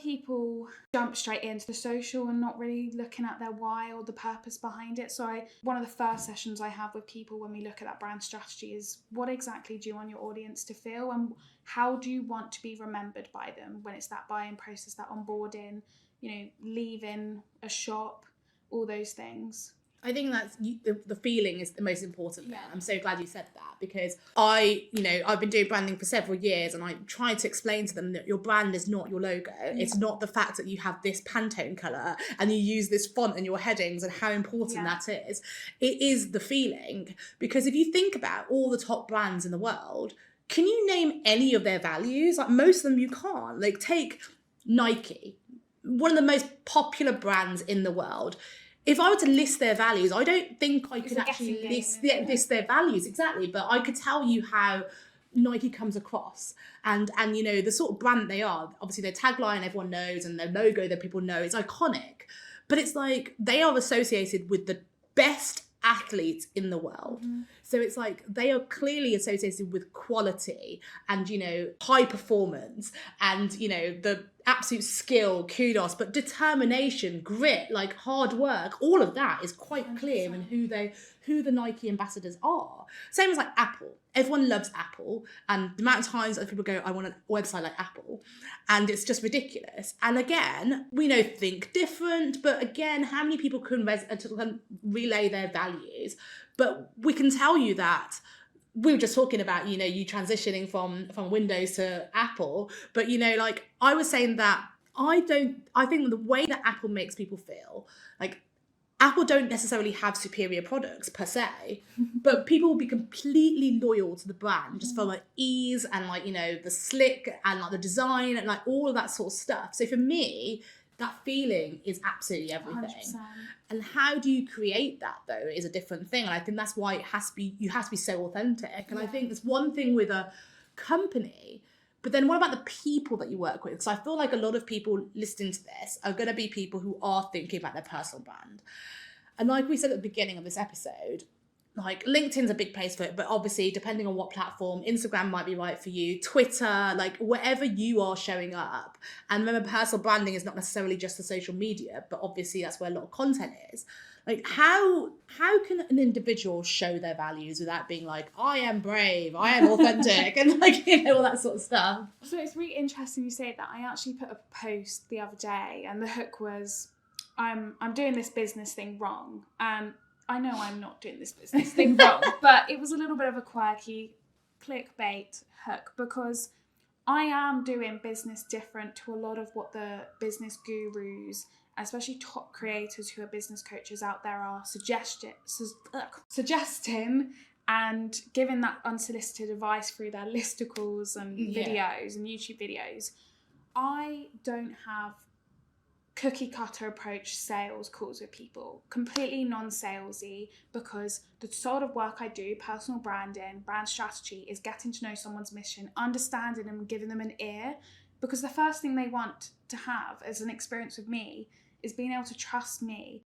people jump straight into the social and not really looking at their why or the purpose behind it. So one of the first sessions I have with people when we look at that brand strategy is, what exactly do you want your audience to feel, and how do you want to be remembered by them when it's that buying process, that onboarding, leaving a shop, all those things. I think that's the feeling is the most important thing. I'm so glad you said that, because I've been doing branding for several years, and I try to explain to them that your brand is not your logo. It's not the fact that you have this Pantone colour and you use this font in your headings and how important that is. It is the feeling, because if you think about all the top brands in the world, can you name any of their values? Like, most of them you can't. Like, take Nike, one of the most popular brands in the world. If I were to list their values, I don't think I could actually list their values exactly, but I could tell you how Nike comes across and the sort of brand they are. Obviously their tagline everyone knows, and their logo that people know, it's iconic, but it's like they are associated with the best athletes in the world. So it's like they are clearly associated with quality and high performance and the absolute skill, kudos, but determination, grit, like hard work, all of that is quite clear in who the Nike ambassadors are. Same as like Apple. Everyone loves Apple, and the amount of times that people go, I want a website like Apple, and it's just ridiculous. And again, we know think different, but again, how many people can relay their values? But we can tell you that we were just talking about, you transitioning from Windows to Apple, but I was saying that I think the way that Apple makes people feel, like, Apple don't necessarily have superior products per se, but people will be completely loyal to the brand just for like ease and like, the slick and like the design and like all of that sort of stuff. So for me, that feeling is absolutely everything. 100%. And how do you create that though is a different thing. And I think that's why you have to be so authentic. And I think there's one thing with a company, but then what about the people that you work with? Because I feel like a lot of people listening to this are going to be people who are thinking about their personal brand. And like we said at the beginning of this episode, like LinkedIn's a big place for it, but obviously depending on what platform, Instagram might be right for you, Twitter, like wherever you are showing up. And remember, personal branding is not necessarily just the social media, but obviously that's where a lot of content is. Like how can an individual show their values without being like, I am brave, I am authentic, and like, all that sort of stuff? So it's really interesting you say that. I actually put a post the other day, and the hook was, I'm doing this business thing wrong. And I know I'm not doing this business thing wrong, but it was a little bit of a quirky clickbait hook, because I am doing business different to a lot of what the business gurus, especially top creators who are business coaches out there, are suggesting and giving that unsolicited advice through their listicles and videos and YouTube videos. I don't have cookie cutter approach sales calls with people, completely non-salesy, because the sort of work I do, personal branding, brand strategy, is getting to know someone's mission, understanding them and giving them an ear, because the first thing they want to have as an experience with me is being able to trust me.